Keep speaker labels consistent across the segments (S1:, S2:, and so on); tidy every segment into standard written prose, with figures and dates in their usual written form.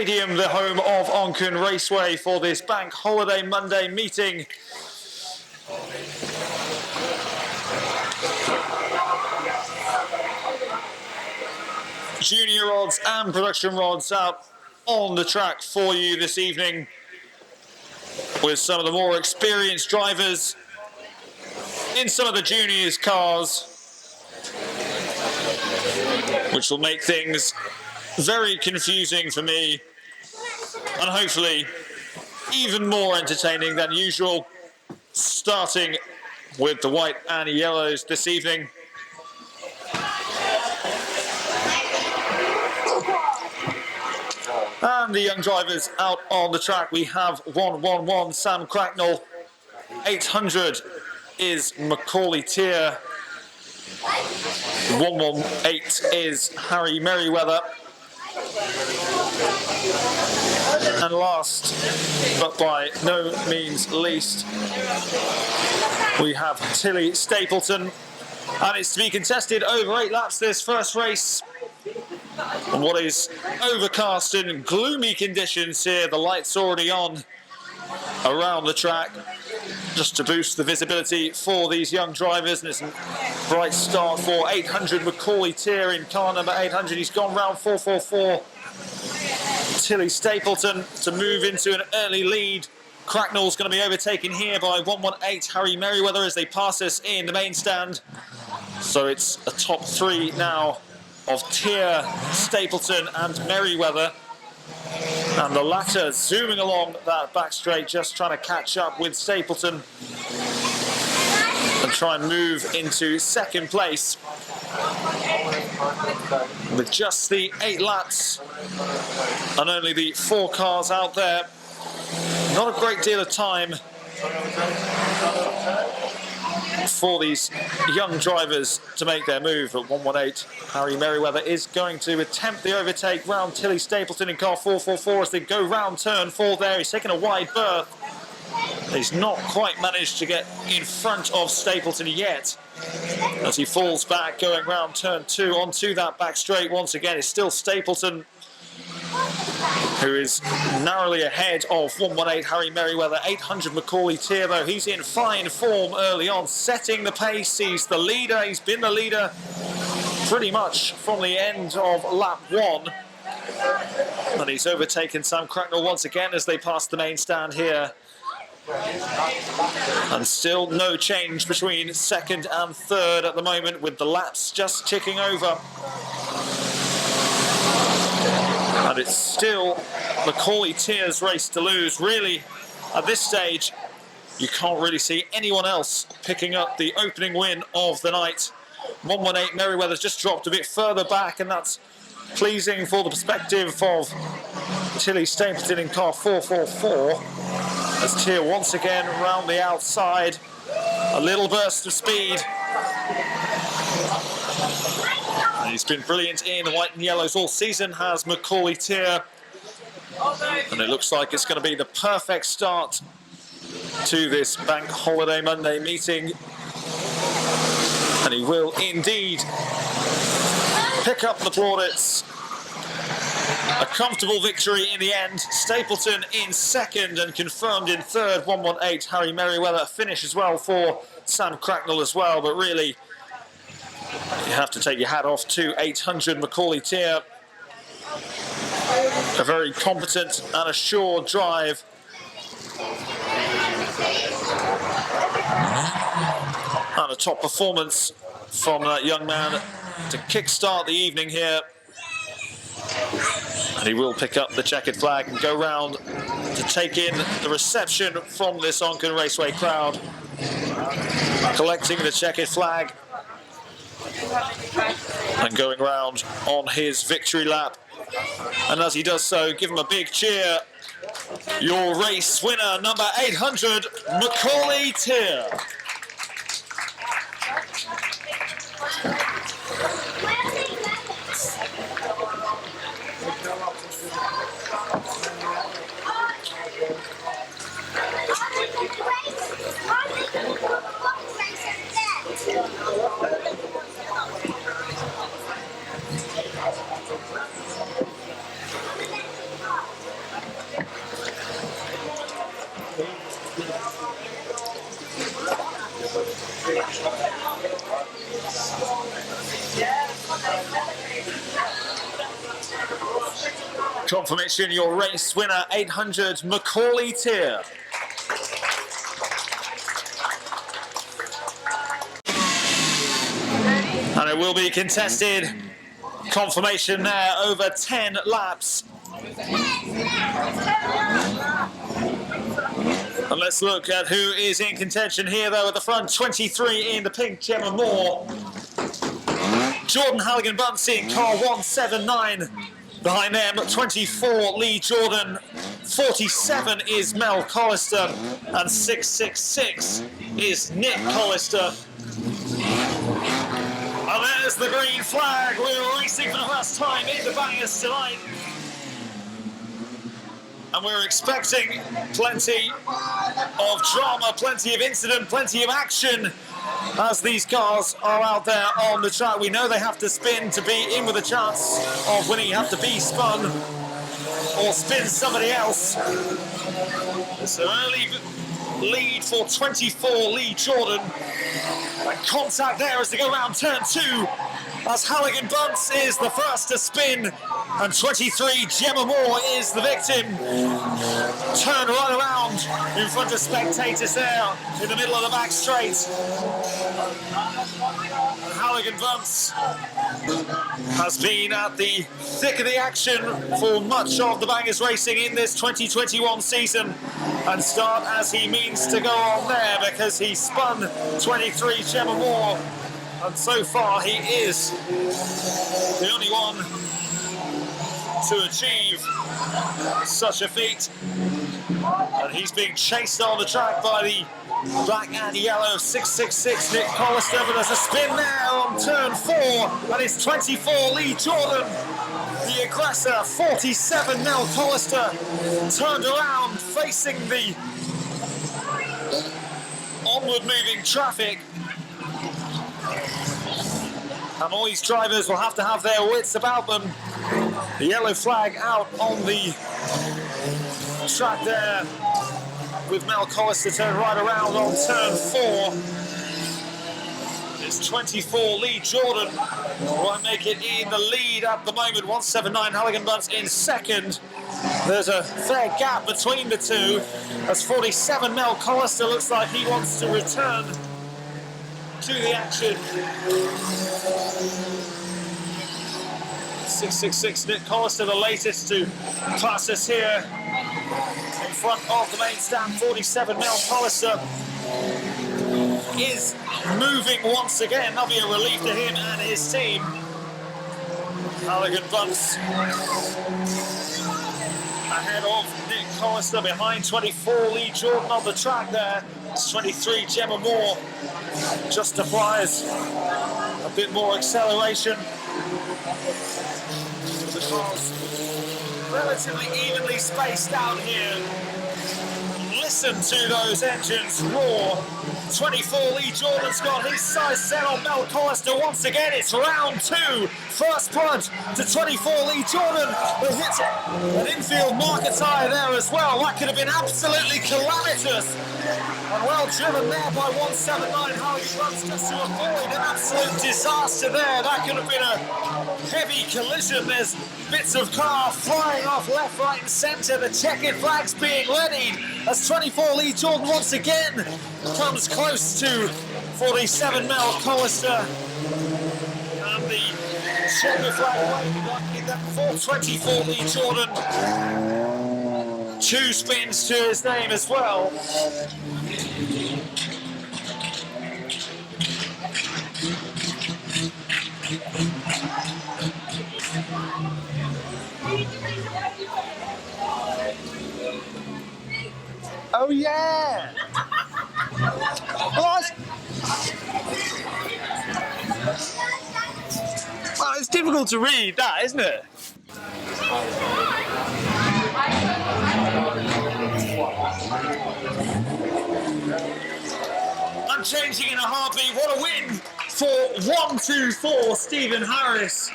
S1: Stadium, the home of Onchan Raceway, for this Bank Holiday Monday meeting. Junior rods and production rods out on the track for you this evening, with some of the more experienced drivers in some of the juniors cars, which will make things very confusing for me and hopefully even more entertaining than usual, starting with the white and yellows this evening. And the young drivers out on the track, we have 111 Sam Cracknell, 800 is Macaulay Tier, 118 is Harry Merriweather, and last but by no means least, we have Tilly Stapleton, and it's to be contested over 8 laps this first race. And what is overcast and gloomy conditions here, the lights already on around the track, just to boost the visibility for these young drivers. And it's a bright start for 800 Macaulay Tier in car number 800. He's gone round 444. Tilly Stapleton to move into an early lead. Cracknell's going to be overtaken here by 118 Harry Merriweather as they pass us in the main stand. So it's a top 3 now of Tier, Stapleton and Merriweather, and the latter zooming along that back straight, just trying to catch up with Stapleton and try and move into second place. With just the 8 laps and only the 4 cars out there, not a great deal of time for these young drivers to make their move. At 118, Harry Merriweather is going to attempt the overtake round Tilly Stapleton in car 444 as they go round turn 4 there. He's taken a wide berth. He's not quite managed to get in front of Stapleton yet, as he falls back going round turn 2 onto that back straight. Once again, it's still Stapleton who is narrowly ahead of 118 Harry Merriweather. 800 Macaulay Tier, though, he's in fine form early on, setting the pace. He's the leader. He's been the leader pretty much from the end of lap 1. And he's overtaken Sam Cracknell once again as they pass the main stand here. And still no change between second and third at the moment, with the laps just ticking over. And it's still Macaulay Tier's race to lose. Really, at this stage, you can't really see anyone else picking up the opening win of the night. 118 Merriweather's just dropped a bit further back, and that's pleasing for the perspective of Tilly Stapleton in car 444. As Tier once again round the outside, a little burst of speed. He's been brilliant in the white and yellows all season, has Macaulay Tier. And it looks like it's going to be the perfect start to this Bank Holiday Monday meeting. And he will indeed pick up the plaudits. A comfortable victory in the end. Stapleton in second and confirmed in third. 118 Harry Merriweather, a finish as well for Sam Cracknell as well. But really, you have to take your hat off to 800 Macaulay Tier. A very competent and assured drive. And a top performance from that young man to kickstart the evening here. And he will pick up the checkered flag and go round to take in the reception from this Onchan Raceway crowd. Collecting the checkered flag and going round on his victory lap. And as he does so, give him a big cheer. Your race winner, number 800, Macaulay Tier. Confirmation, your race winner, 800 Macaulay Tier. And it will be contested. Confirmation there, over 10 laps. And let's look at who is in contention here, though, at the front. 23 in the pink, Gemma Moore. Jordan Halligan-Bunce in car 179. Behind them, 24, Lee Jordan. 47 is Mel Collister. And 666 is Nick Collister. And there's the green flag. We're racing for the first time in the bangers tonight. And we're expecting plenty of drama, plenty of incident, plenty of action as these cars are out there on the track. We know they have to spin to be in with a chance of winning. You have to be spun or spin somebody else. It's an early lead for 24 Lee Jordan. And contact there as they go around turn 2 as Halligan-Bunce is the first to spin and 23 Gemma Moore is the victim. Turn right around in front of spectators there in the middle of the back straight. Halligan-Bunce has been at the thick of the action for much of the bangers racing in this 2021 season, and start as he means to go on there because he spun 23 Gemma Moore, and so far he is the only one to achieve such a feat. And he's being chased on the track by the black and yellow 666 Nick Collister, but there's a spin there on turn 4, and it's 24 Lee Jordan, the aggressor. 47 Mel Collister turned around facing the onward moving traffic. And all these drivers will have to have their wits about them. The yellow flag out on the track there, with Mel Collister turn right around on turn 4. It's 24 Lee Jordan won't make it in the lead at the moment. 179 Halligan-Bunce in second. There's a fair gap between the two as 47 Mel Collister looks like he wants to return to the action. 666 Nick Collister, the latest to pass us here in front of the main stand. 47 Mel Collister is moving once again. That'll be a relief to him and his team. Halligan-Bunce ahead of Nick Collister, behind 24 Lee Jordan on the track there. It's 23 Gemma Moore just applies a bit more acceleration. The cars relatively evenly spaced out here. Listen to those engines roar. 24 Lee Jordan's got his size set on Mel Collister once again. It's round 2. First punt to 24 Lee Jordan. They hit an infield marker tyre there as well. That could have been absolutely calamitous. And well driven there by 179 Halligan-Bunce just to avoid an absolute disaster there. That could have been a heavy collision. There's bits of car flying off left, right and centre. The checkered flags being readied as 24 Lee Jordan once again comes close to 47 Mel Collister. And the checkered flag waving that for 24 Lee Jordan. 2 spins to his name as well. Oh yeah! Well, it's difficult to read that, isn't it? I'm changing in a heartbeat. What a win for 124 Stephen Harris.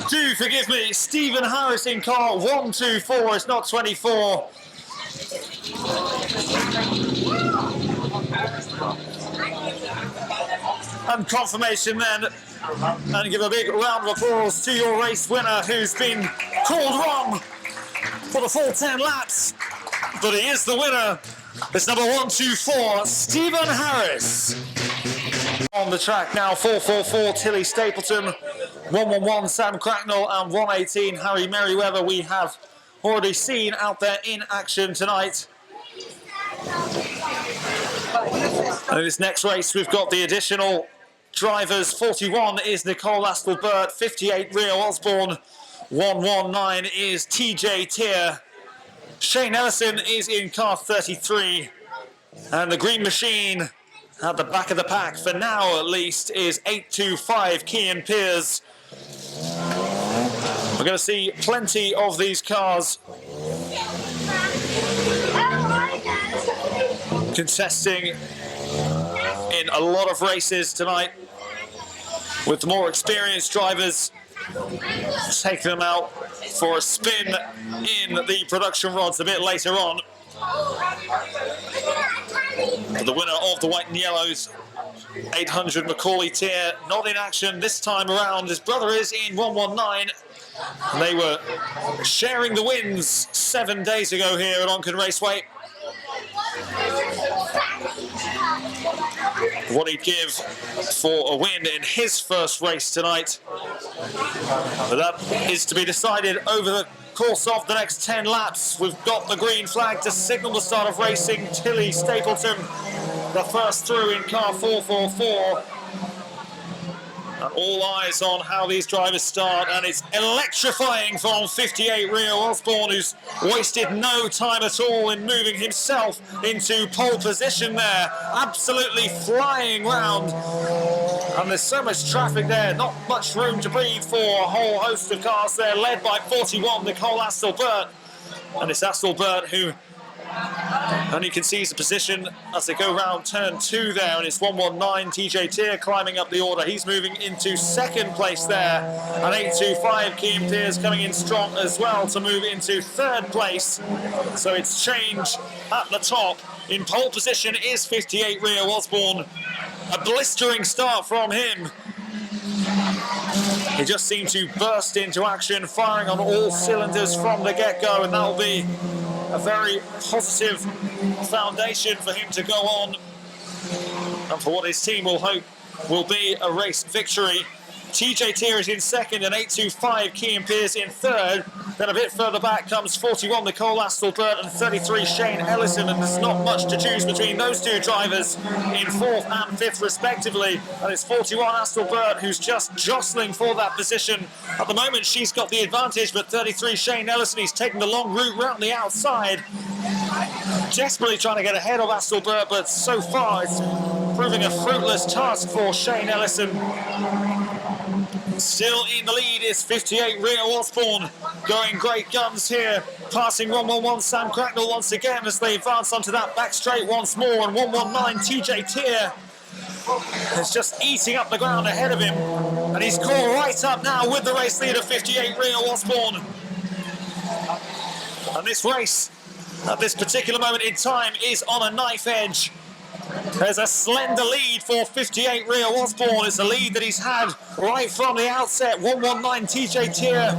S1: Do forgive me, Stephen Harris in car 124, it's not 24. And confirmation then, and give a big round of applause to your race winner who's been called wrong for the full 10 laps, but he is the winner. It's number 124, Stephen Harris. On the track now, 444 Tilly Stapleton, 111 Sam Cracknell, and 118 Harry Merriweather we have already seen out there in action tonight. And in this next race we've got the additional drivers. 41 is Nicole Astelbert, 58 Rio Osborne, 119 is TJ Tier. Shane Ellison is in car 33, and the green machine at the back of the pack, for now at least, is 825 Kian Peers. We're going to see plenty of these cars contesting in a lot of races tonight, with the more experienced drivers taking them out for a spin in the production rods a bit later on. The winner of the white and yellows, 800 Macaulay Tier, not in action this time around. His brother is in 119. And they were sharing the wins 7 days ago here at Onchan Raceway. What he'd give for a win in his first race tonight. But that is to be decided over the course of the next 10 laps. We've got the green flag to signal the start of racing. Tilly Stapleton, the first through in car 444. And all eyes on how these drivers start, and it's electrifying from 58 Rio Osborne, who's wasted no time at all in moving himself into pole position there, absolutely flying round. And there's so much traffic there, not much room to breathe for a whole host of cars there, led by 41 Nicole Astelbert. And it's Astelbert who only concedes the position as they go round turn 2 there, and it's 119 TJ Tier climbing up the order. He's moving into second place there, and 825 Kian Peers coming in strong as well to move into third place. So it's change at the top. In pole position is 58 Rio Osborne. A blistering start from him. He just seemed to burst into action, firing on all cylinders from the get-go, and that'll be a very positive foundation for him to go on, and for what his team will hope will be a race victory. TJ Tier is in second, and 825 Kian Peers in third. Then a bit further back comes 41 Nicole Astelbert and 33 Shane Ellison, and there's not much to choose between those two drivers in fourth and fifth respectively. And it's 41 Astelbert who's just jostling for that position. At the moment she's got the advantage, but 33 Shane Ellison, he's taking the long route round the outside, desperately trying to get ahead of Astelbert, but so far it's proving a fruitless task for Shane Ellison. Still in the lead is 58 Rio Osborne, going great guns here, passing 111 Sam Cracknell once again as they advance onto that back straight once more, and 119 TJ Tier is just eating up the ground ahead of him, and he's caught right up now with the race leader 58 Rio Osborne. And this race at this particular moment in time is on a knife edge. There's a slender lead for 58 Rio Osborne. It's a lead that he's had right from the outset. 119 TJ Tier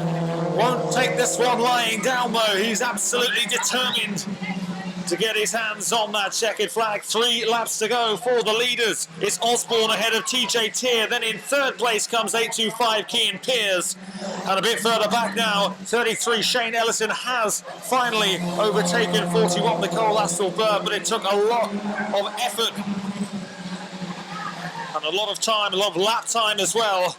S1: won't take this one lying down though. He's absolutely determined to get his hands on that checkered flag. 3 laps to go for the leaders. It's Osborne ahead of TJ Tier. Then in third place comes 825 Kian Peers. And a bit further back now, 33 Shane Ellison has finally overtaken 41 Nicole Astelbert, but it took a lot of effort and a lot of time, a lot of lap time as well.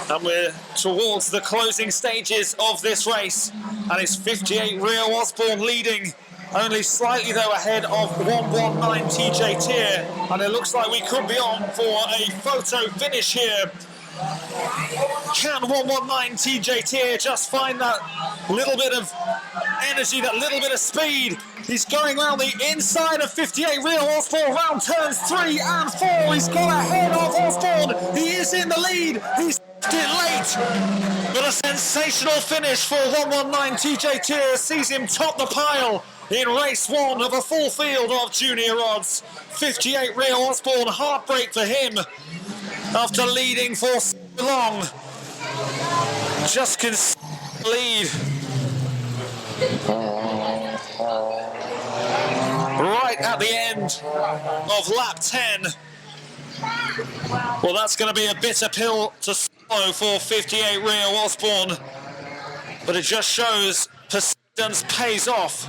S1: And we're towards the closing stages of this race, and it's 58 Rio Osborne leading, only slightly though ahead of 119 TJ Tier, and it looks like we could be on for a photo finish here. Can 119 TJ Tier just find that little bit of energy, that little bit of speed? He's going around the inside of 58 Rio Osborne, round turns 3 and 4. He's got ahead of Osborne. He is in the lead. He's it late, but a sensational finish for 119 TJ Tier sees him top the pile in race one of a full field of junior odds. 58 Rio Osborne, heartbreak for him after leading for so long. Just can lead. Right at the end of lap 10. Well, that's going to be a bitter pill to swallow for 58 Rio Osborne, but it just shows persistence pays off.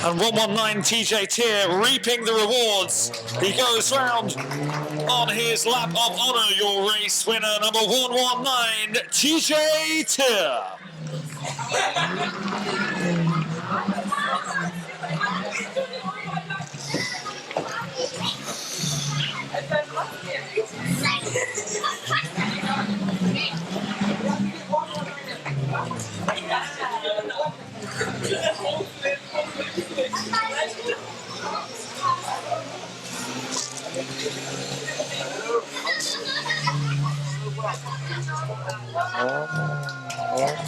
S1: And 119 TJ Tier reaping the rewards. He goes round on his lap of honour. Your race winner, number 119 TJ Tier.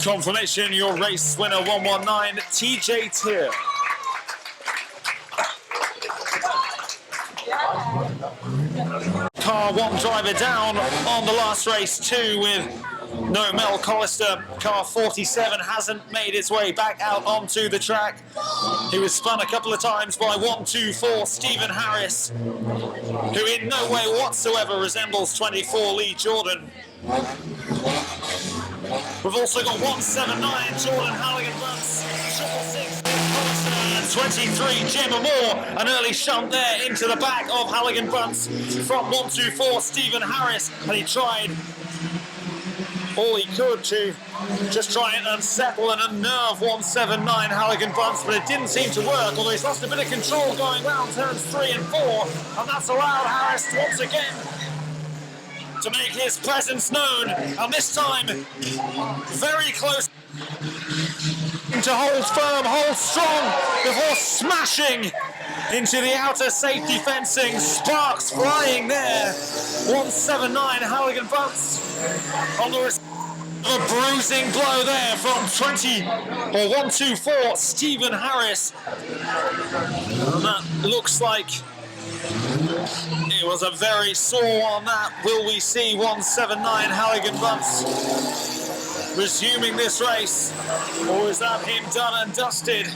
S1: Confirmation, your race winner 119 TJ Tier. Car 1 driver down on the last race 2 with no Mel Collister. Car 47 hasn't made its way back out onto the track. He was spun a couple of times by 124 Stephen Harris, who in no way whatsoever resembles 24 Lee Jordan. We've also got 179 Jordan Halligan-Bunce, 666 and 23 Gemma Moore. An early shunt there into the back of Halligan-Bunce from 124 Stephen Harris, and he tried all he could to just try and unsettle and unnerve 179 Halligan-Bunce, but it didn't seem to work, although he's lost a bit of control going round turns 3 and 4, and that's allowed Harris once again to make his presence known, and this time very close to hold firm, hold strong before smashing into the outer safety fencing. Sparks flying there. 179 Halligan-Bunce on the a bruising blow there from 124 Stephen Harris. And that looks like it was a very sore one. That will we see 179 Halligan-Bunce resuming this race, or is that him done and dusted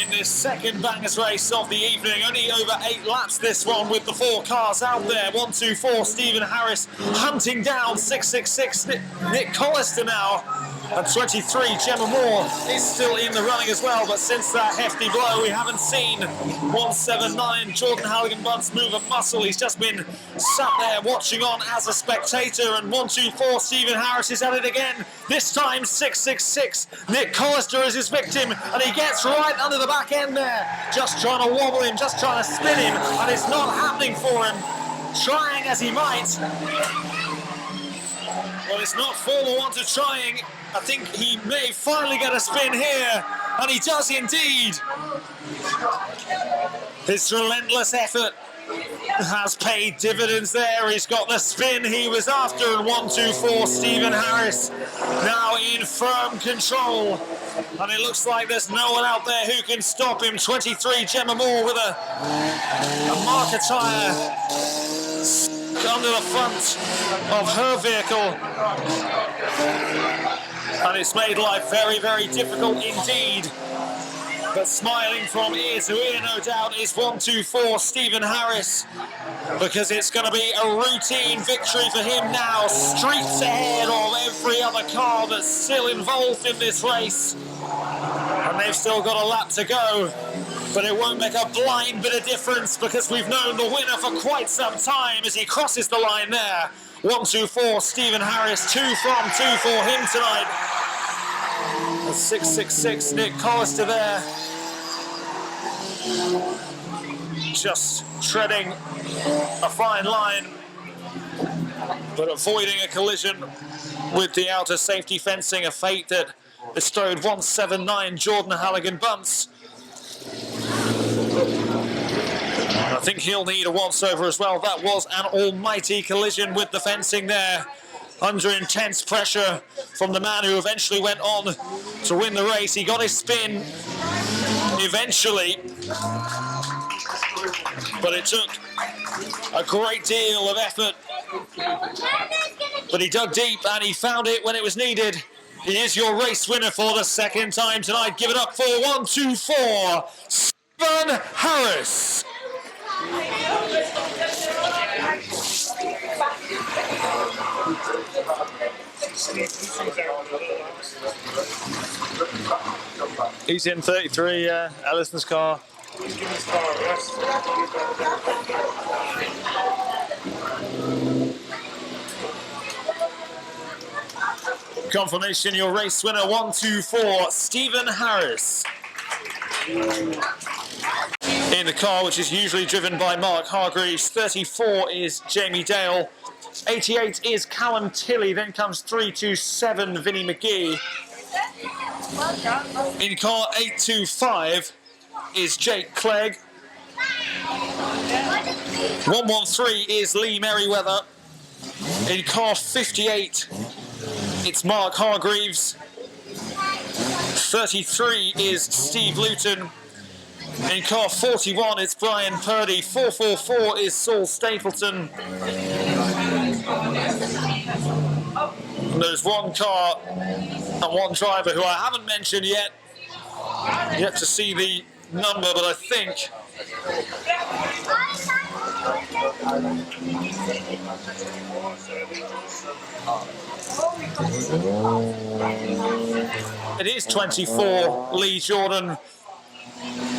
S1: in this second bangers race of the evening? Only over 8 laps this one with the 4 cars out there. 124 Stephen Harris hunting down 666 Nick Collister now. And 23 Gemma Moore is still in the running as well, but since that hefty blow we haven't seen 179 Jordan Halligan-Bunce move a muscle. He's just been sat there watching on as a spectator, and 124 Stephen Harris is at it again. This time 666 Nick Collister is his victim, and he gets right under the back end there, just trying to wobble him, just trying to spin him, and it's not happening for him, trying as he might. Well, it's not for the want of trying. I think he may finally get a spin here, and he does indeed. His relentless effort has paid dividends there. He's got the spin he was after, and 124 Stephen Harris now in firm control. And it looks like there's no one out there who can stop him. 23 Gemma Moore with a marker tyre under the front of her vehicle. And it's made life very, very difficult indeed. But smiling from ear to ear, no doubt, is 124 Stephen Harris, because it's going to be a routine victory for him now, streets ahead of every other car that's still involved in this race. And they've still got a lap to go, but it won't make a blind bit of difference, because we've known the winner for quite some time as he crosses the line there. 124 Stephen Harris, 2 from 2 for him tonight. 666 Nick Collister there, just treading a fine line, but avoiding a collision with the outer safety fencing, a fate that bestowed 179 Jordan Halligan-Bunce. I think he'll need a once-over as well. That was an almighty collision with the fencing there, under intense pressure from the man who eventually went on to win the race. He got his spin, eventually, but it took a great deal of effort. But he dug deep and he found it when it was needed. He is your race winner for the second time tonight. Give it up for 1, 2, 4, Stephen Harris. He's in 33, Ellison's car. Confirmation, your race winner, 1, 2, 4, Stephen Harris. In the car, which is usually driven by Mark Hargreaves, 34 is Jamie Dale, 88 is Callum Tilley, then comes 327 Vinnie McGee. In car 825 is Jake Clegg. 113 is Lee Merriweather. In car 58, it's Mark Hargreaves. 33 is Steve Luton. In car 41, it's Brian Purdy. 444 is Saul Stapleton. And there's one car and one driver who I haven't mentioned yet. Yet to see the number, but I think it is 24, Lee Jordan.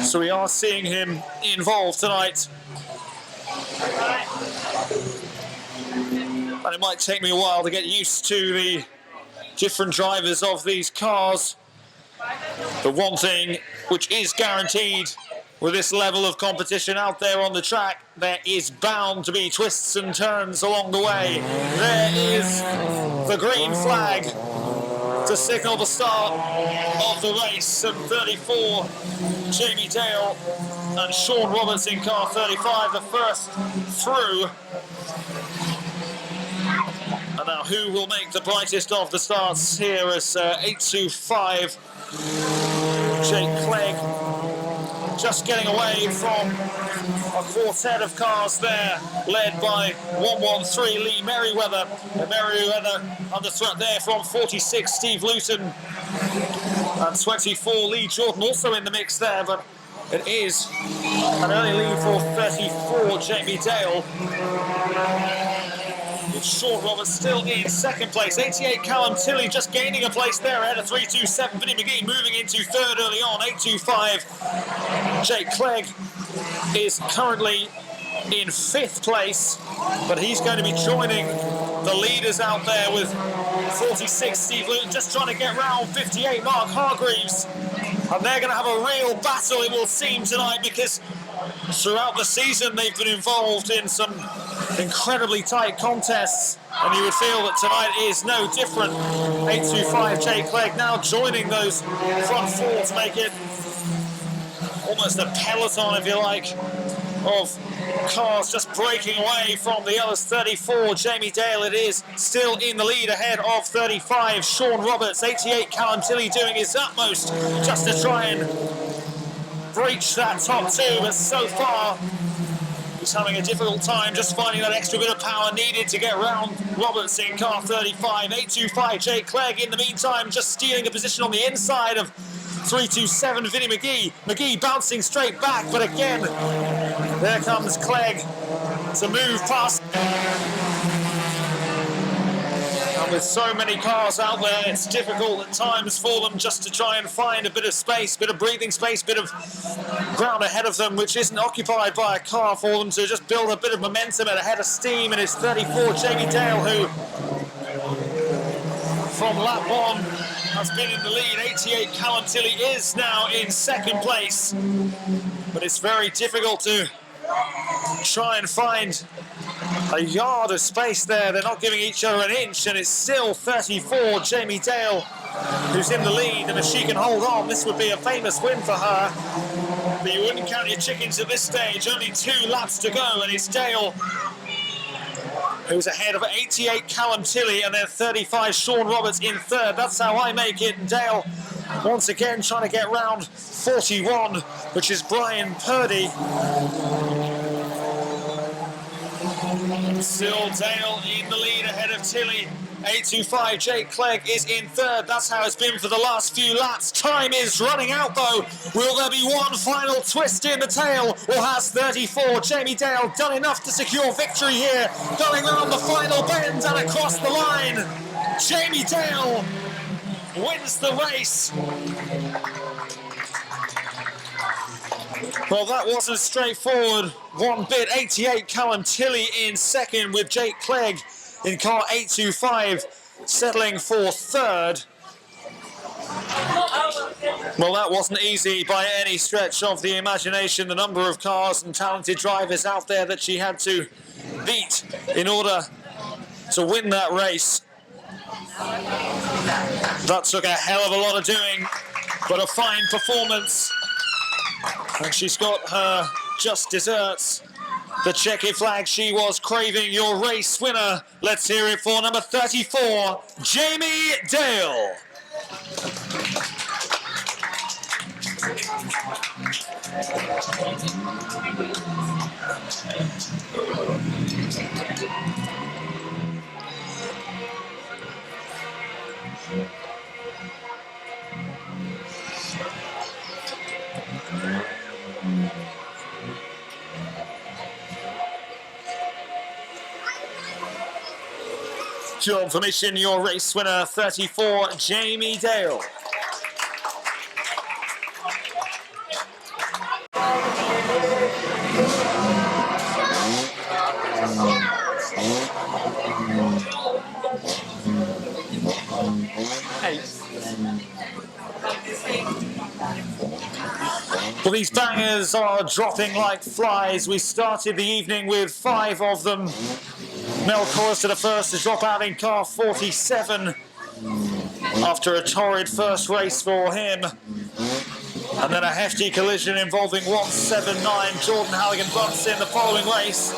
S1: So we are seeing him involved tonight. And it might take me a while to get used to the different drivers of these cars. But one thing which is guaranteed with this level of competition out there on the track, there is bound to be twists and turns along the way. There is the green flag to signal the start of the race. And 34, Jamie Dale and Sean Roberts in car 35, the first through. And now who will make the brightest of the starts here as 825, Jake Clegg, just getting away from a quartet of cars there, led by 113 Lee Merriweather. And Merriweather under threat there from 46 Steve Luton. And 24 Lee Jordan also in the mix there, but it is an early lead for 34 Jamie Dale. It's Sean Roberts still in second place. 88 Callum Tilley just gaining a place there ahead of 327 Vinnie McGee, moving into third early on. 825 Jake Clegg is currently in fifth place, but he's going to be joining the leaders out there with 46 Steve Luton, just trying to get round 58 Mark Hargreaves. And they're going to have a real battle, it will seem, tonight, because throughout the season they've been involved in some incredibly tight contests, and you would feel that tonight is no different. 825 Jake Clegg now joining those front four to make it almost a peloton, if you like, of cars just breaking away from the others. 34 Jamie Dale, it is still in the lead ahead of 35 Sean Roberts. 88 Callum Tilley doing his utmost just to try and breach that top two, but so far he's having a difficult time just finding that extra bit of power needed to get round Roberts in car 35. 825 Jake Clegg in the meantime just stealing a position on the inside of 327 Vinnie McGee. McGee bouncing straight back, but again there comes Clegg to move past. And with so many cars out there, it's difficult at times for them just to try and find a bit of space, bit of breathing space, bit of ground ahead of them, which isn't occupied by a car for them to just build a bit of momentum and a head of steam. And it's 34 Jamie Dale who, from lap one, has been in the lead. 88 Callum Tilley is now in second place. But it's very difficult to try and find a yard of space there. They're not giving each other an inch, and it's still 34 Jamie Dale who's in the lead, and if she can hold on, this would be a famous win for her. But you wouldn't count your chickens at this stage. Only 2 laps to go, and it's Dale who's ahead of 88 Callum Tilley, and then 35 Sean Roberts in third. That's how I make it. Dale once again trying to get round 41, which is Brian Purdy. Still Dale in the lead ahead of Tilly. 8.25, Jake Clegg is in third. That's how it's been for the last few laps. Time is running out though. Will there be one final twist in the tail? Or has 34, Jamie Dale, done enough to secure victory here? Going around the final bend and across the line. Jamie Dale wins the race. Well, that wasn't straightforward one bit. 88, Callum Tilley in second with Jake Clegg in car 825 settling for third. Well, that wasn't easy by any stretch of the imagination. The number of cars and talented drivers out there that she had to beat in order to win that race. That took a hell of a lot of doing, but a fine performance. And she's got her just desserts. The checkered flag she was craving, your race winner. Let's hear it for number 34, Jamie Dale. Your permission, your race winner, 34, Jamie Dale. Well, these bangers are dropping like flies. We started the evening with 5 of them. Mel Collister the first to drop out in car 47 after a torrid first race for him. And then a hefty collision involving 179. Jordan Halligan bumps in the following race.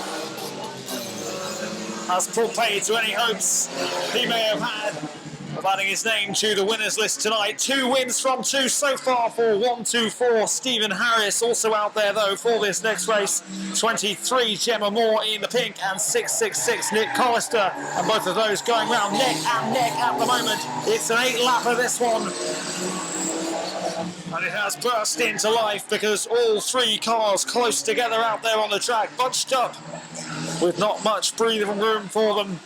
S1: Has put paid to any hopes he may have had of adding his name to the winners list tonight. 2 wins from 2 so far for 124 Stephen Harris. Also out there though for this next race, 23 Gemma Moore in the pink and 666 Nick Collister, and both of those going round neck and neck at the moment. It's an 8-lapper this one, and it has burst into life because all 3 cars close together out there on the track, bunched up with not much breathing room for them.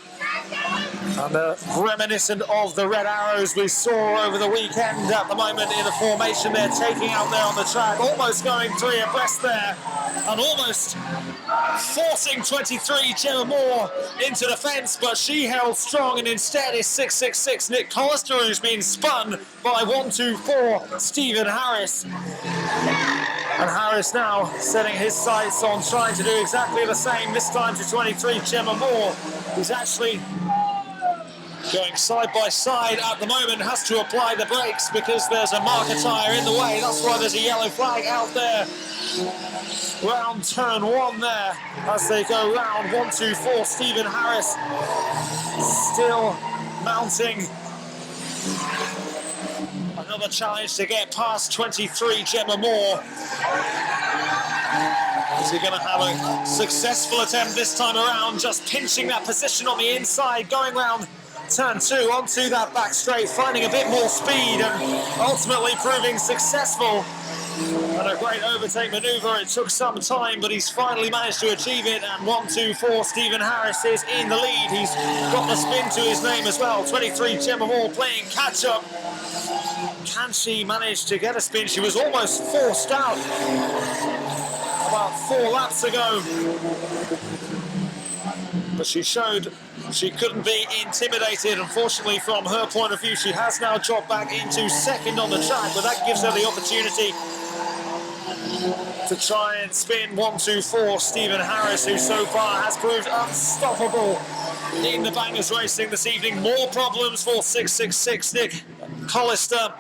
S1: And reminiscent of the red arrows we saw over the weekend at the moment in the formation they're taking out there on the track, almost going 3 abreast there and almost forcing 23 Gemma Moore into the fence, but she held strong, and instead is 666 Nick Collister, who's been spun by 124 Stephen Harris. And Harris now setting his sights on trying to do exactly the same, this time to 23 Gemma Moore, who's actually going side by side at the moment, has to apply the brakes because there's a marker tyre in the way. That's why there's a yellow flag out there. Round turn 1 there as they go round 124. Stephen Harris still mounting another challenge to get past 23 Gemma Moore. Is he going to have a successful attempt this time around, just pinching that position on the inside, going round turn 2 onto that back straight, finding a bit more speed and ultimately proving successful. And a great overtake manoeuvre. It took some time, but he's finally managed to achieve it. And 124 Stephen Harris is in the lead. He's got the spin to his name as well. 23 Gemma Moore playing catch up. Can she manage to get a spin? She was almost forced out about 4 laps ago, but she showed she couldn't be intimidated. Unfortunately, from her point of view, she has now dropped back into second on the track, but that gives her the opportunity to try and spin 124 Stephen Harris, who so far has proved unstoppable in the bangers racing this evening. More problems for 666 Nick Collister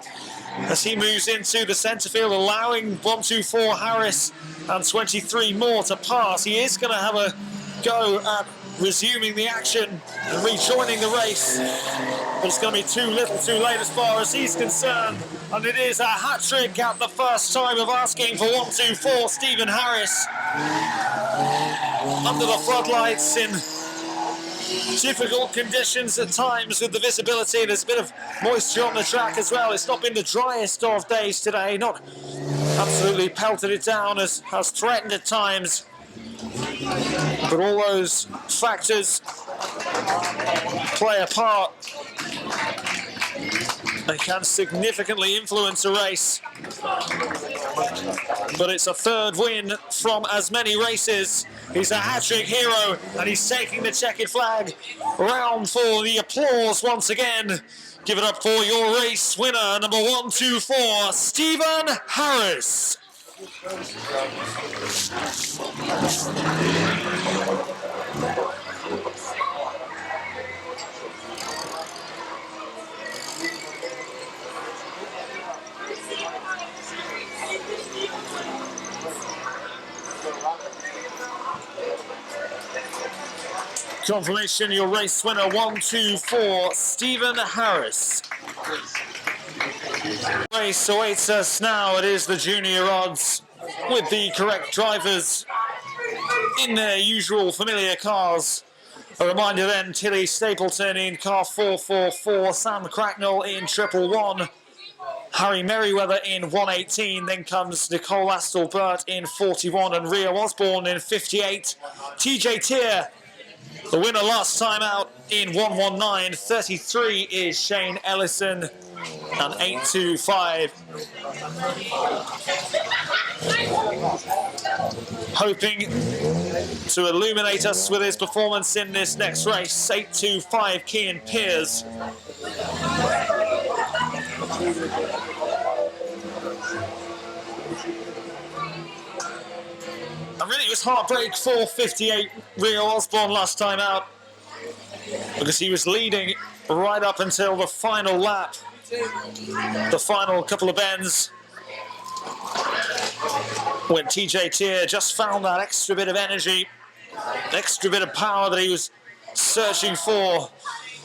S1: as he moves into the centre field, allowing 124 Harris and 23 more to pass. He is going to have a go at resuming the action and rejoining the race. But it's going to be too little too late as far as he's concerned. And it is a hat-trick at the first time of asking for 1, 2, 4, Stephen Harris. Under the floodlights in difficult conditions at times with the visibility. There's a bit of moisture on the track as well. It's not been the driest of days today. Not absolutely pelted it down as has threatened at times. But all those factors play a part. They can significantly influence a race. But it's a third win from as many races. He's a hat-trick hero, and he's taking the checkered flag round for the applause once again. Give it up for your race winner, number 1, 2, 4, Stephen Harris. Confirmation, your race winner, 1, 2, 4, Stephen Harris. Race awaits us now. It is the junior odds with the correct drivers in their usual familiar cars. A reminder then, Tilly Stapleton in car 444, Sam Cracknell in 111, Harry Merriweather in 118, then comes Nicole Astle-Burt in 41 and Rio Osborne in 58. TJ Tier, the winner last time out, in 119. 33 is Shane Ellison, and 825. Hoping to illuminate us with his performance in this next race, 825 Cian Pearce. And really it was heartbreak for 58 Rio Osborne last time out, because he was leading right up until the final lap, the final couple of bends, when TJ Tier just found that extra bit of energy, extra bit of power that he was searching for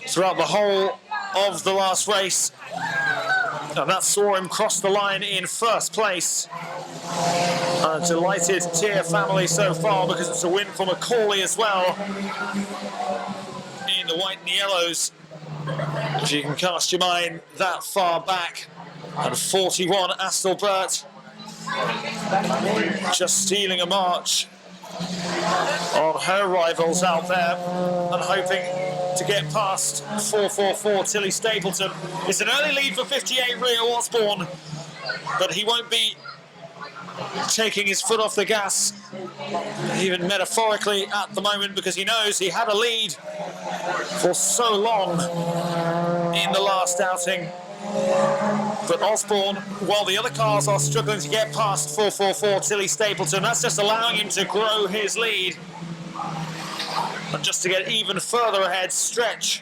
S1: throughout the whole of the last race. And that saw him cross the line in first place. A delighted Tier family so far, because it's a win for Macaulay as well in the white and the yellows. If you can cast your mind that far back. And 41 Astle-Burt just stealing a march on her rivals out there and hoping to get past 444 Tilly Stapleton. It's an early lead for 58 Rio Osborne, but he won't be taking his foot off the gas, even metaphorically at the moment, because he knows he had a lead for so long in the last outing. But Osborne, while the other cars are struggling to get past 444 Tilly Stapleton, that's just allowing him to grow his lead and just to get even further ahead, stretch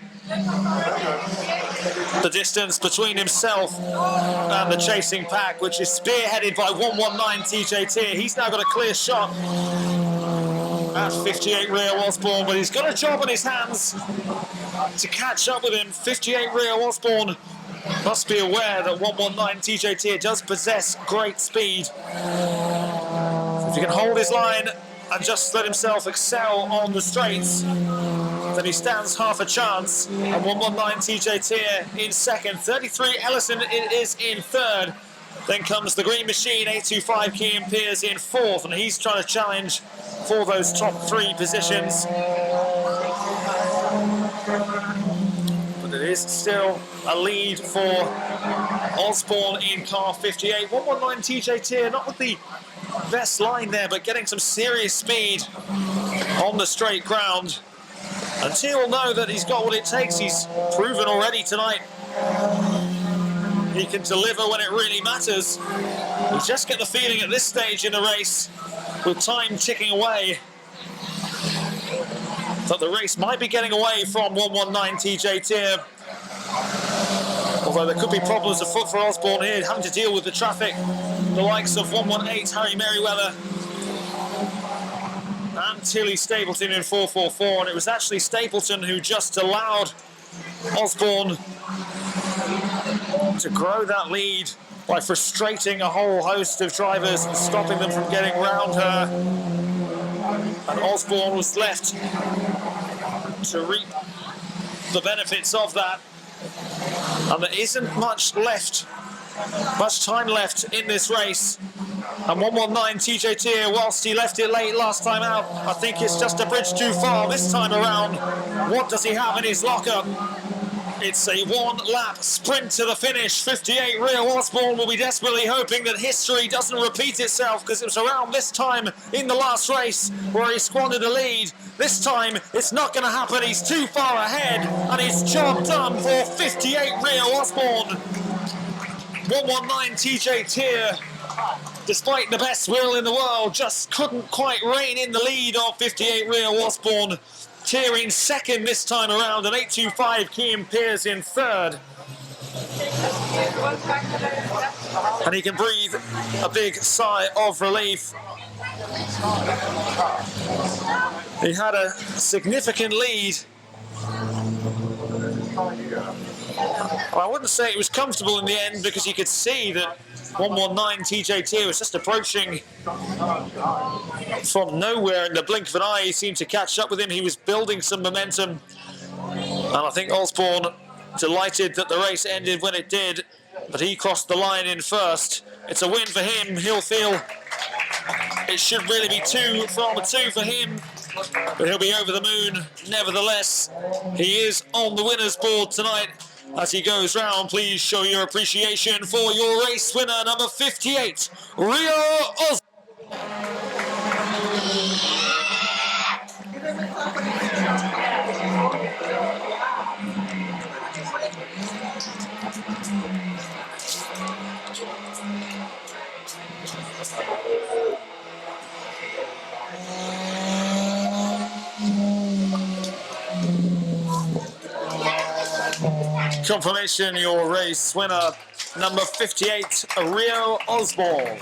S1: the distance between himself and the chasing pack, which is spearheaded by 119 TJ Tier. He's now got a clear shot at 58 Rio Osborne, but he's got a job on his hands to catch up with him. 58 Rio Osborne must be aware that 119 TJ Tier does possess great speed. If he can hold his line and just let himself excel on the straights, then he stands half a chance. And 119 TJ Tier in second. 33 Ellison is in third. Then comes the Green Machine, 825 Cian Pearce in fourth, and he's trying to challenge for those top three positions. But it is still a lead for Osborne in car 58. 119 TJ Tier, not with the best line there, but getting some serious speed on the straight ground. And Tier will know that he's got what it takes. He's proven already tonight he can deliver when it really matters. We just get the feeling at this stage in the race, with time ticking away, that the race might be getting away from 119 TJ Tier. Although there could be problems afoot for Osborne here, having to deal with the traffic. The likes of 118 Harry Merriweather and Tilly Stapleton in 4:44, and it was actually Stapleton who just allowed Osborne to grow that lead by frustrating a whole host of drivers and stopping them from getting round her. And Osborne was left to reap the benefits of that. And there isn't much time left in this race. And 119 TJ Tier, whilst he left it late last time out, I think it's just a bridge too far this time around. What does he have in his locker? It's a one-lap sprint to the finish. 58 Rio Osborne will be desperately hoping that history doesn't repeat itself, because it was around this time in the last race where he squandered the lead. This time, it's not going to happen. He's too far ahead, and it's job done for 58 Rio Osborne. 119 TJ Tier, despite the best will in the world, just couldn't quite rein in the lead of 58 Rio Osborne. Tier in second this time around, and 825 Kean Pearce in third. And he can breathe a big sigh of relief. He had a significant lead. Well, I wouldn't say it was comfortable in the end, because you could see that 119 TJ Tier was just approaching from nowhere. In the blink of an eye, he seemed to catch up with him. He was building some momentum. And I think Osborne delighted that the race ended when it did, but he crossed the line in first. It's a win for him. He'll feel it should really be 2 from 2 for him, but he'll be over the moon nevertheless. He is on the winner's board tonight. As he goes round, please show your appreciation for your race winner, number 58, Rio Osborne. Confirmation, your race winner, number 58, Rio Osborne.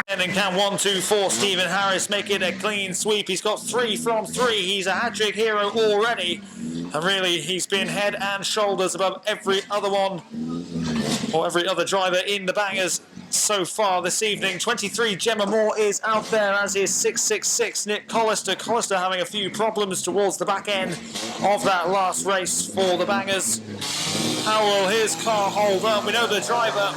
S1: And in count 1, 2, 4, Stephen Harris make it a clean sweep. He's got 3 from 3. He's a hat-trick hero already. And really, he's been head and shoulders above every other one, or every other driver in the bangers so far this evening. 23 Gemma Moore is out there, as is 666 Nick Collister. Collister having a few problems towards the back end of that last race for the bangers. How will his car hold up? We know the driver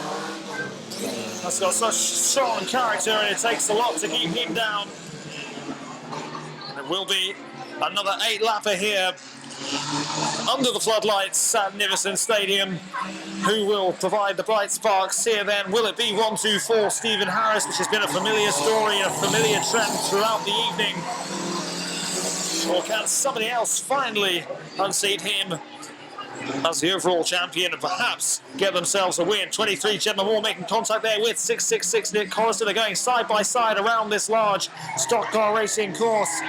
S1: has got such strong character, and it takes a lot to keep him down. And it will be another 8-lapper here under the floodlights at Niverson Stadium. Who will provide the bright sparks here then? Will it be 1, 2, 4 Stephen Harris, which has been a familiar story and a familiar trend throughout the evening? Or can somebody else finally unseat him as the overall champion and perhaps get themselves a win? 23 Gemma Moore making contact there with 666 Nick Collister. They're going side by side around this large stock car racing course.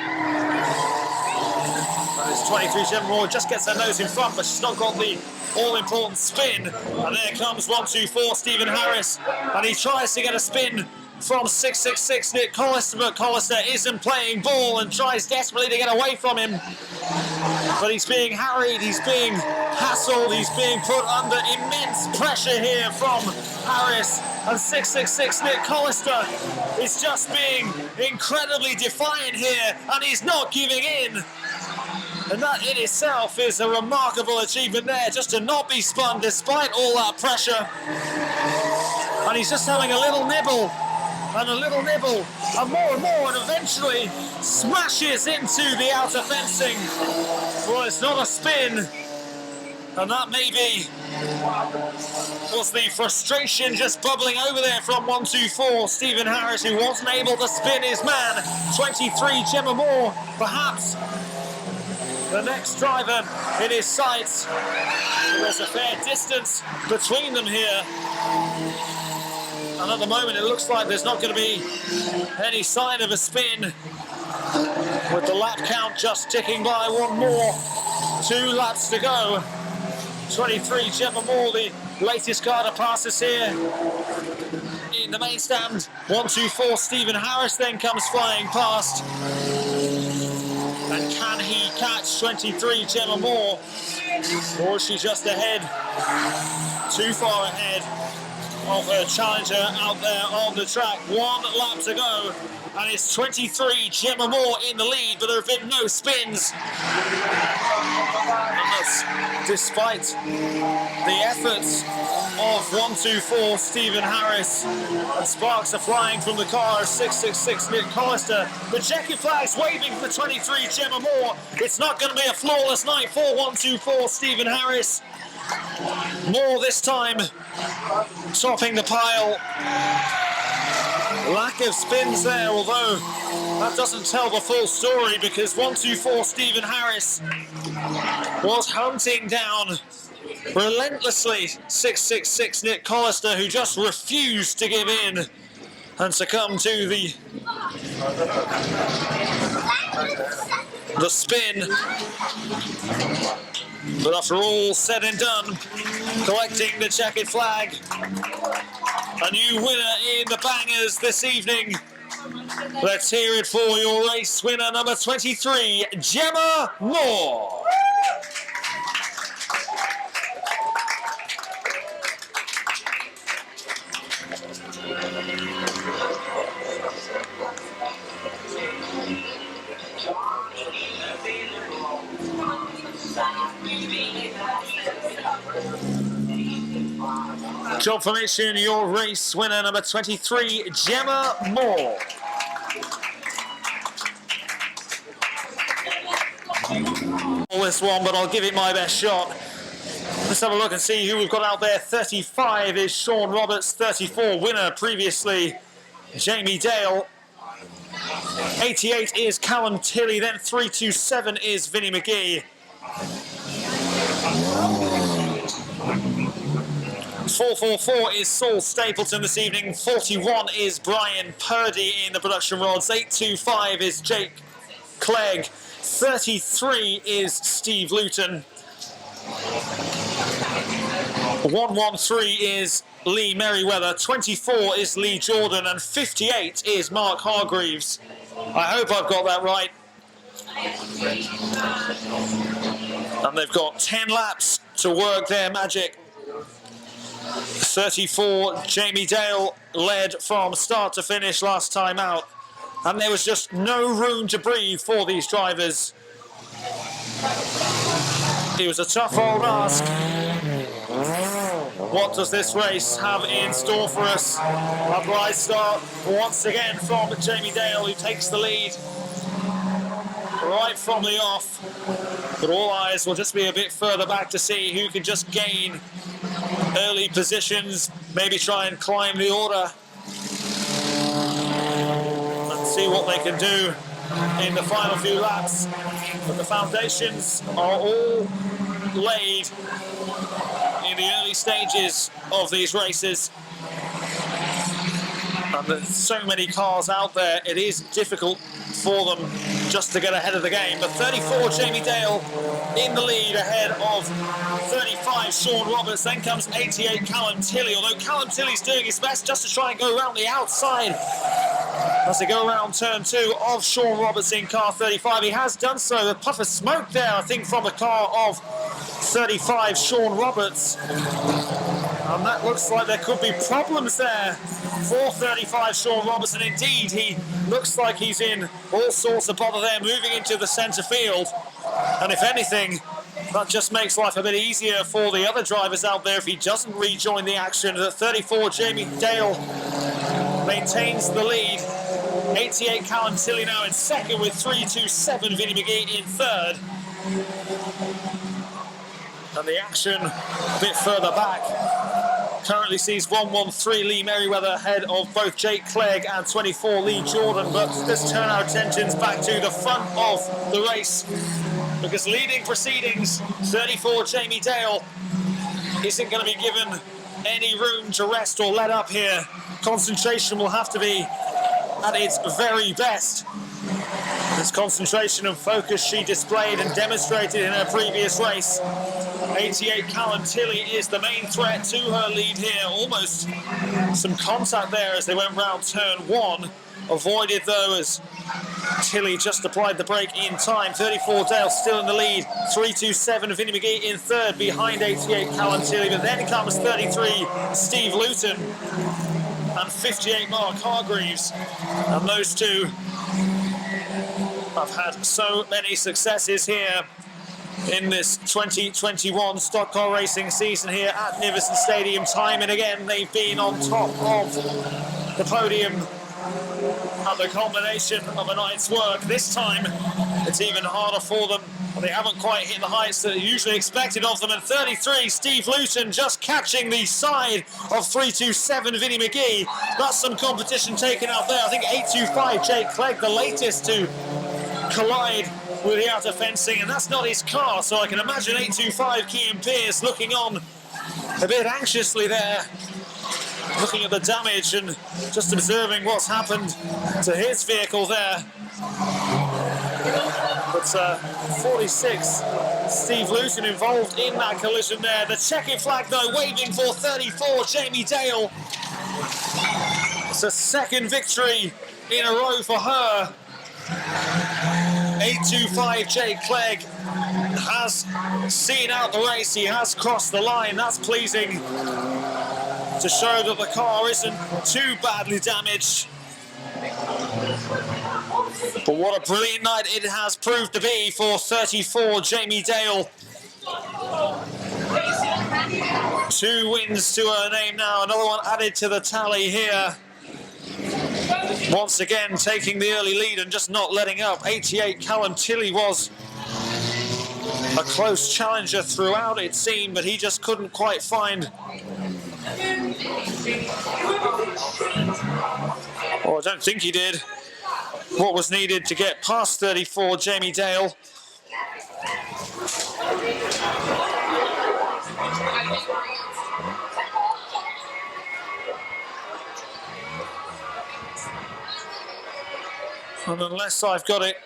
S1: As 23 Gemma Moore just gets her nose in front, but she's not got the all-important spin. And there comes 1, 2, 4 Stephen Harris, and he tries to get a spin from 666 Nick Collister, but Collister isn't playing ball and tries desperately to get away from him. But he's being harried, he's being hassled, he's being put under immense pressure here from Harris. And 666 Nick Collister is just being incredibly defiant here, and he's not giving in. And that in itself is a remarkable achievement there, just to not be spun despite all that pressure. And he's just having a little nibble, and a little nibble, and more, and eventually smashes into the outer fencing. Well, it's not a spin, and that maybe was the frustration just bubbling over there from 1, 2, 4 Stephen Harris, who wasn't able to spin his man. 23 Gemma Moore, perhaps the next driver in his sights. There's a fair distance between them here. And at the moment, it looks like there's not going to be any sign of a spin, with the lap count just ticking by one more. 2 laps to go. 23 Gemma Moore, the latest car to pass us here in the main stand. 124 Stephen Harris then comes flying past. And can he catch 23 Gemma Moore? Or is she just ahead? Too far ahead of her challenger out there on the track. 1 lap to go. And it's 23 Gemma Moore in the lead, but there have been no spins. And that's despite the efforts of 124 Stephen Harris. And sparks are flying from the car of 666 Nick Collister. The checkered flag's waving for 23 Gemma Moore. It's not going to be a flawless night for 124 Stephen Harris. Moore this time topping the pile. Lack of spins there, although that doesn't tell the full story, because 124 Stephen Harris was hunting down relentlessly 666 Nick Collister, who just refused to give in and succumb to the spin. But after all said and done, collecting the checkered flag, a new winner in the bangers this evening. Let's hear it for your race winner, number 23, Gemma Moore. Job formation, your race winner, number 23, Gemma Moore. This one, but I'll give it my best shot. Let's have a look and see who we've got out there. 35 is Sean Roberts, 34 winner previously, Jamie Dale. 88 is Callum Tilley, then 327 is Vinnie McGee. 444 is Saul Stapleton this evening. 41 is Brian Purdy in the production rods. 825 is Jake Clegg. 33 is Steve Luton. 113 is Lee Merriweather. 24 is Lee Jordan. And 58 is Mark Hargreaves. I hope I've got that right. And they've got 10 laps to work their magic. 34, Jamie Dale led from start to finish last time out. And there was just no room to breathe for these drivers. It was a tough old ask. What does this race have in store for us? A bright start once again from Jamie Dale, who takes the lead right from the off. But all eyes will just be a bit further back to see who can just gain early positions, maybe try and climb the order. Let's see what they can do in the final few laps. But the foundations are all laid in the early stages of these races. And there's so many cars out there, it is difficult for them just to get ahead of the game. But 34, Jamie Dale in the lead ahead of 35, Sean Roberts. Then comes 88, Callum Tilley. Although Callum Tilley's doing his best just to try and go around the outside as they go around turn 2 of Sean Roberts in car 35. He has done so. A puff of smoke there, I think, from the car of 35, Sean Roberts. And that looks like there could be problems there for 35, Sean Roberts. And indeed, he looks like he's in all sorts of bother there, moving into the centre field. And if anything, that just makes life a bit easier for the other drivers out there if he doesn't rejoin the action. At 34, Jamie Dale maintains the lead. 88, Callum Tilley now in second, with 327, Vinnie McGee in third. And the action a bit further back currently sees 113 Lee Merriweather ahead of both Jake Clegg and 24 Lee Jordan. But let's turn our attentions back to the front of the race, because leading proceedings, 34 Jamie Dale isn't going to be given any room to rest or let up here. Concentration will have to be at its very best. This concentration and focus she displayed and demonstrated in her previous race. 88 Callum Tilley is the main threat to her lead here. Almost some contact there as they went round turn 1. Avoided though as Tilley just applied the brake in time. 34 Dale still in the lead. 327 Vinnie McGee in third behind 88 Callum Tilley. But then comes 33 Steve Luton and 58 Mark Hargreaves. And those two have had so many successes here in this 2021 stock car racing season here at Niverson Stadium. Time and again they've been on top of the podium at the culmination of a night's work. This time it's even harder for them. They haven't quite hit the heights that are usually expected of them. And 33 Steve Luton just catching the side of 327 Vinnie McGee. That's some competition taken out there. I think 825 Jake Clegg, the latest to collide with the outer fencing, and that's not his car, so I can imagine 825 Kean Pearce looking on a bit anxiously there, looking at the damage and just observing what's happened to his vehicle there. But 46 Steve Luton involved in that collision there. The checkered flag though waving for 34 Jamie Dale. It's a second victory in a row for her. 825 Jake Clegg has seen out the race. He has crossed the line. That's pleasing to show that the car isn't too badly damaged. But what a brilliant night it has proved to be for 34 Jamie Dale. 2 wins to her name now. Another one added to the tally here. Once again taking the early lead and just not letting up. 88 Callum Tilley was a close challenger throughout, it seemed, but he just couldn't quite find, or I don't think he did, what was needed to get past 34 Jamie Dale. And unless I've got it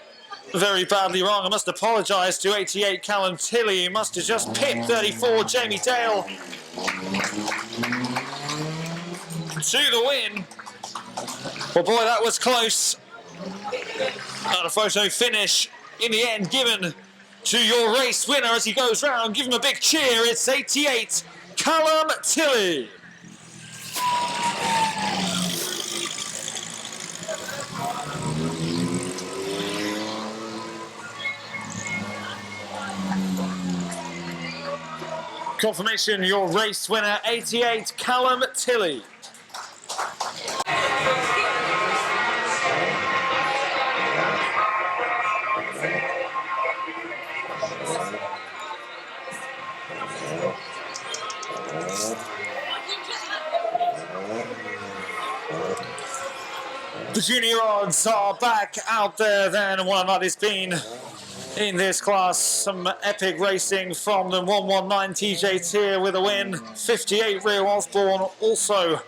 S1: very badly wrong, I must apologise to 88 Callum Tilley. He must have just pipped 34 Jamie Dale to the win. Well, boy, that was close. And a photo finish in the end given to your race winner as he goes round. Give him a big cheer. It's 88 Callum Tilley. Confirmation, your race winner, 88 Callum Tilley. The junior odds are back out there then, and one that has been in this class. Some epic racing from them. 119 TJ Tier with a win. 58 Rio Osborne also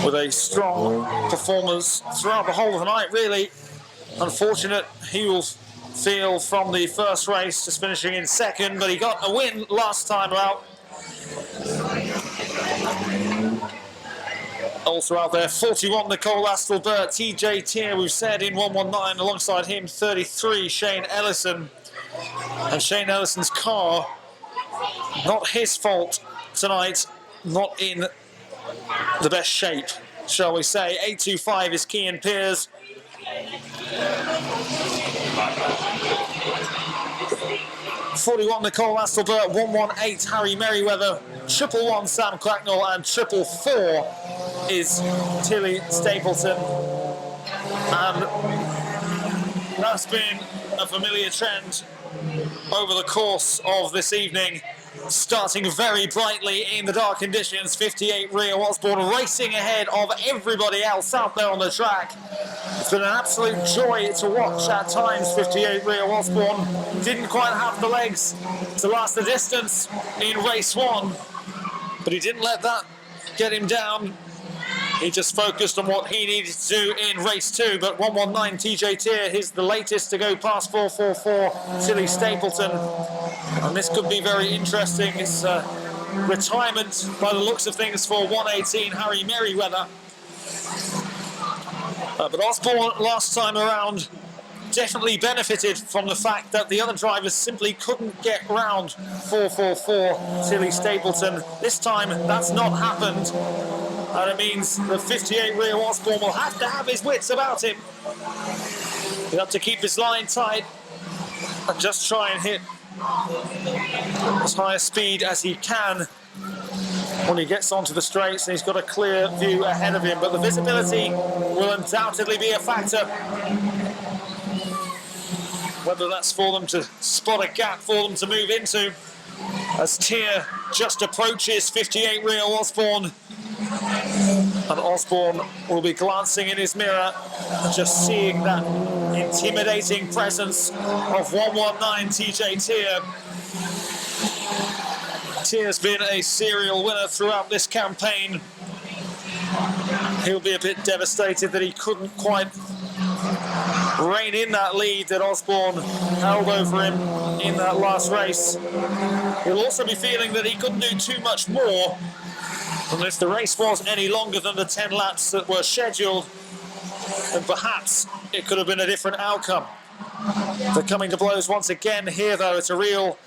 S1: with a strong performance throughout the whole of the night, really. Unfortunate he will feel from the first race, just finishing in second, but he got a win last time out. Also out there, 41 Nicole Astelbert, TJ Tier, we've said, in 119, alongside him 33 Shane Ellison. And Shane Ellison's car, not his fault tonight, not in the best shape, shall we say. 825 is Kean Pearce. 41 Nicole Astelbert, 118 Harry Merriweather, 111 Sam Cracknell, and 444 is Tilly Stapleton. And that's been a familiar trend over the course of this evening. Starting very brightly in the dark conditions, 58 Rio Osborne racing ahead of everybody else out there on the track. It's been an absolute joy to watch at times. 58 Rio Osborne didn't quite have the legs to last the distance in race one, but he didn't let that get him down. He just focused on what he needed to do in race 2, but 119 TJ Tier is the latest to go past 444 Tilly Stapleton. And this could be very interesting. It's retirement by the looks of things for 118 Harry Merriweather. But Osborne last time around definitely benefited from the fact that the other drivers simply couldn't get round 444 Tilly Stapleton. This time that's not happened, and it means the 58 Rio Osborne will have to have his wits about him. He'll have to keep his line tight and just try and hit as high a speed as he can when he gets onto the straights, and he's got a clear view ahead of him. But the visibility will undoubtedly be a factor. Whether that's for them to spot a gap for them to move into as Tier just approaches 58 Rio Osborne. And Osborne will be glancing in his mirror, just seeing that intimidating presence of 119 TJ Tier. Tier's been a serial winner throughout this campaign. He'll be a bit devastated that he couldn't quite rein in that lead that Osborne held over him in that last race. He'll also be feeling that he couldn't do too much more, and if the race was any longer than the 10 laps that were scheduled, then perhaps it could have been a different outcome. They're coming to blows once again here, though. It's a real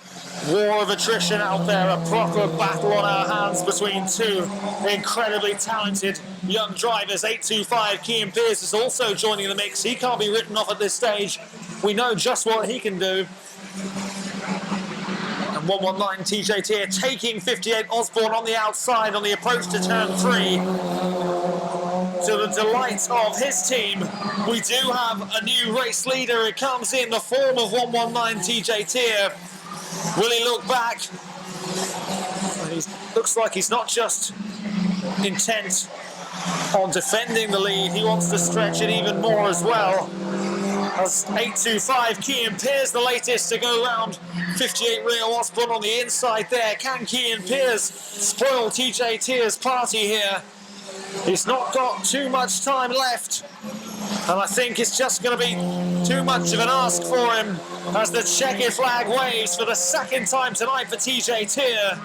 S1: war of attrition out there, a proper battle on our hands between two incredibly talented young drivers. 825 Kean Pearce is also joining the mix. He can't be written off at this stage. We know just what he can do. And 119 TJ Tier taking 58 Osborne on the outside on the approach to turn 3. To the delight of his team, we do have a new race leader. It comes in the form of 119 TJ Tier. Will he look back? He looks like he's not just intent on defending the lead, he wants to stretch it even more as well. As 825 Kean Pearce, the latest to go round 58 Rio Osborne on the inside there. Can Kean Pearce spoil TJ Tier's party here? He's not got too much time left, and I think it's just going to be too much of an ask for him as the checkered flag waves for the second time tonight for TJ Tier.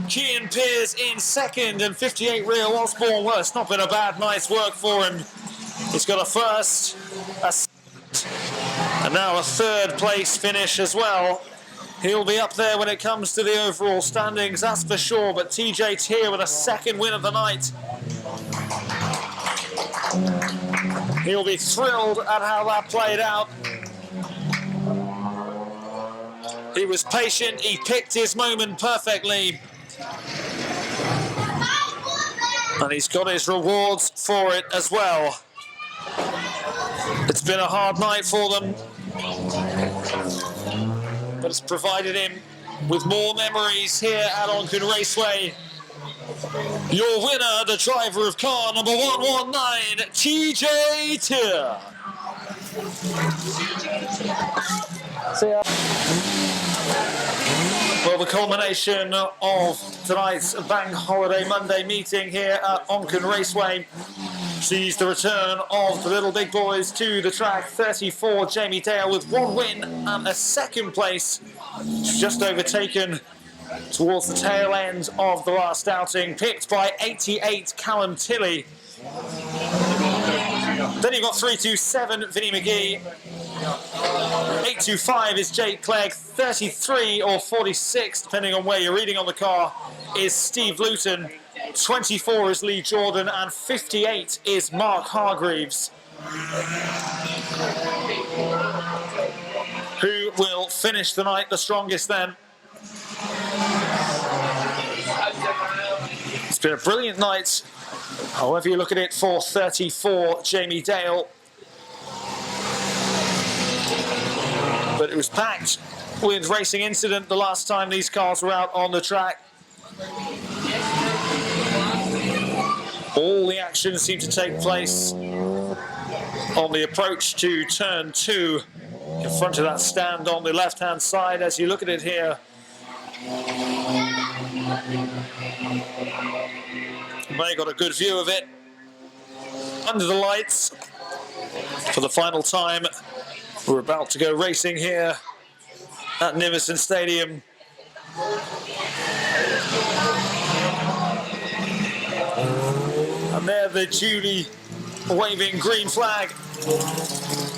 S1: Kean Pearce in second, and 58 Rio Osborne, well, it's not been a bad night's work for him. He's got a first, a second, and now a third place finish as well. He'll be up there when it comes to the overall standings, that's for sure, but TJ Tier with a second win of the night. He'll be thrilled at how that played out. He was patient, he picked his moment perfectly. And he's got his rewards for it as well. It's been a hard night for them, but it's provided him with more memories here at Onchan Raceway. Your winner, the driver of car number 119, TJ Tier. See ya. Well, the culmination of tonight's Bank Holiday Monday meeting here at Onchan Raceway sees the return of the little big boys to the track. 34 Jamie Dale with one win and a second place, just overtaken towards the tail end of the last outing, picked by 88 Callum Tilley. Then you've got 327 Vinnie McGee. 825 is Jake Clegg. 33 or 46, depending on where you're reading on the car, is Steve Luton. 24 is Lee Jordan, and 58 is Mark Hargreaves. Who will finish the night the strongest then? It's been a brilliant night, however you look at it, for 34 Jamie Dale. But it was packed with racing incident the last time these cars were out on the track. All the action seemed to take place on the approach to turn 2 in front of that stand on the left-hand side. As you look at it here, They got a good view of it under the lights for the final time. We're about to go racing here at Nivison Stadium. And there the Judy waving green flag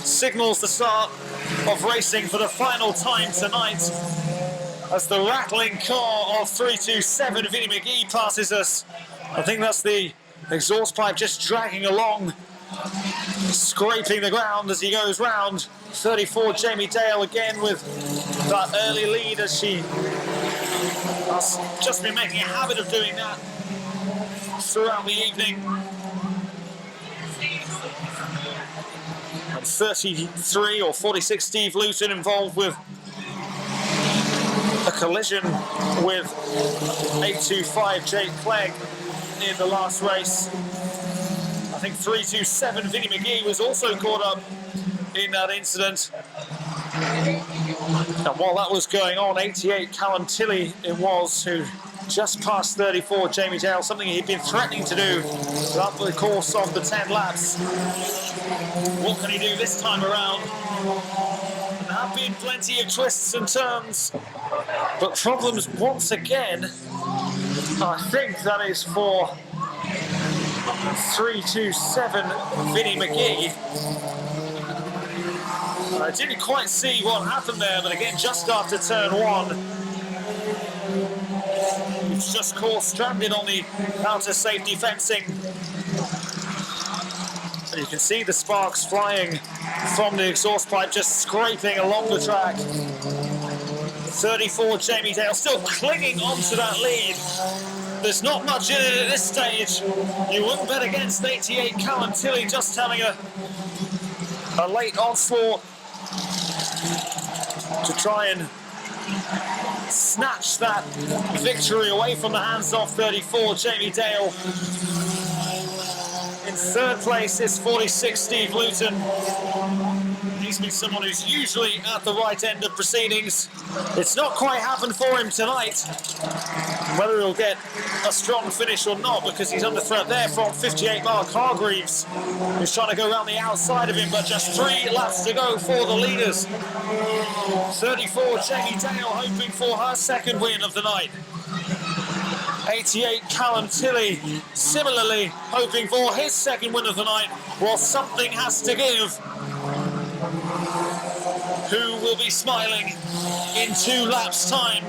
S1: signals the start of racing for the final time tonight as the rattling car of 327 Vinnie McGee passes us. I think that's the exhaust pipe just dragging along, scraping the ground as he goes round. 34 Jamie Dale again with that early lead as she has just been making a habit of doing that throughout the evening. And 33 or 46 Steve Luton involved with a collision with 825 Jake Clegg in the last race. I think 327 Vinnie McGee was also caught up in that incident. And while that was going on, 88 Callum Tilley it was who just passed 34 Jamie Dale, something he'd been threatening to do throughout the course of the 10 laps. What can he do this time around? There have been plenty of twists and turns, but problems once again. I think that is for 327 Vinnie McGee. I didn't quite see what happened there, but again, just after turn one, it's just caught stranded on the outer safety fencing. And you can see the sparks flying from the exhaust pipe, just scraping along the track. 34 Jamie Dale still clinging onto that lead. There's not much in it at this stage. You wouldn't bet against 88 Callum Tilley just having a late onslaught to try and snatch that victory away from the hands of 34 Jamie Dale. In third place is 46 Steve Luton. He's been someone who's usually at the right end of proceedings. It's not quite happened for him tonight. Whether he'll get a strong finish or not, because he's under threat there from 58 Mark Hargreaves, who's trying to go around the outside of him, but just 3 laps to go for the leaders. 34 Jamie Dale hoping for her second win of the night. 88 Callum Tilley similarly hoping for his second win of the night. Well, something has to give. Who will be smiling in 2 laps' time?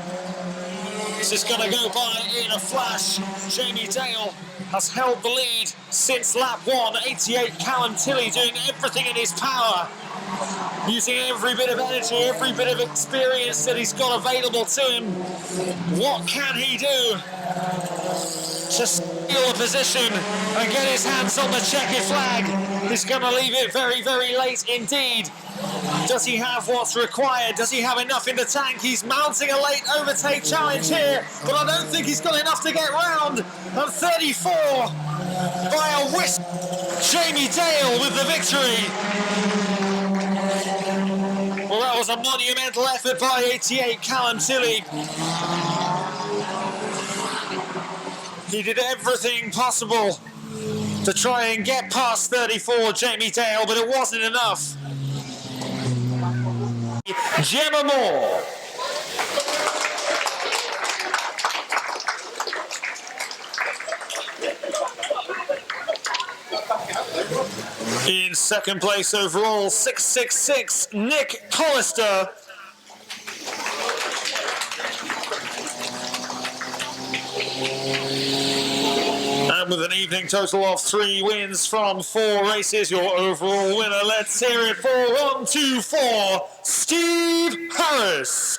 S1: This is going to go by in a flash. Jamie Dale has held the lead since lap 1. 88 Callum Tilley doing everything in his power, using every bit of energy, every bit of experience that he's got available to him. What can he do to steal a position and get his hands on the checkered flag? He's going to leave it very, very late indeed. Does he have what's required? Does he have enough in the tank? He's mounting a late overtake challenge here, but I don't think he's got enough to get round. And 34 by a whisk. Jamie Dale with the victory. Well, that was a monumental effort by 88 Callum Tilley. He did everything possible to try and get past 34 Jamie Dale, but it wasn't enough. Gemma Moore. In second place overall, 666 Nick Collister. And with an evening total of 3 wins from 4 races, your overall winner, let's hear it for 1, 2, 4, Steve Harris.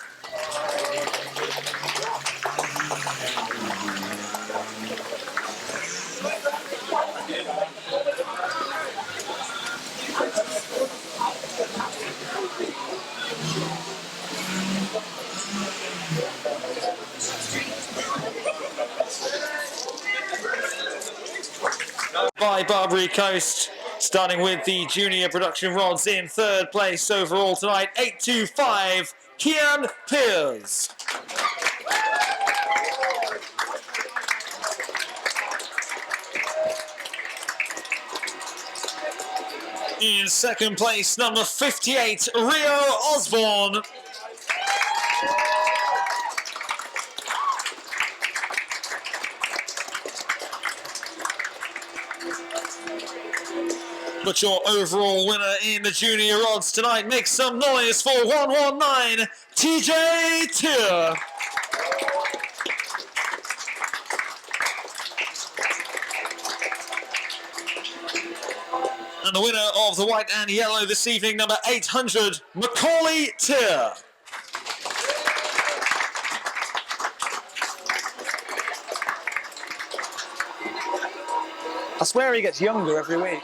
S1: By Barbary Coast, starting with the junior production rods in third place overall tonight, 825 Kian Piers. In second place, number 58, Rio Osborne. But your overall winner in the junior odds tonight, make some noise for 119, TJ Tier. And the winner of the white and yellow this evening, number 800, Macaulay Tier.
S2: I swear he gets younger every week.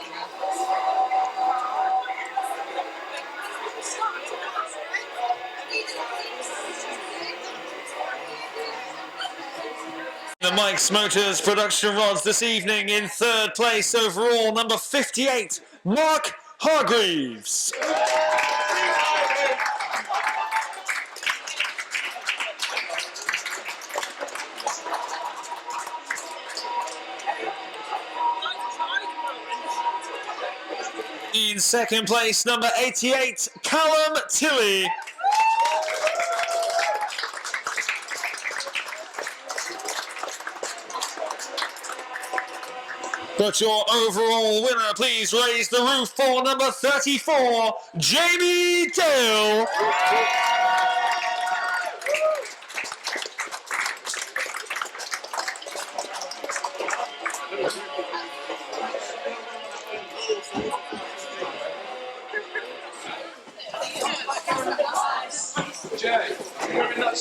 S1: The Mike's Motors production rods this evening in third place overall, number 58, Mark Hargreaves. In second place, number 88, Callum Tilley. But your overall winner, please raise the roof for number 34, Jamie Dale.
S3: Jay, you're in that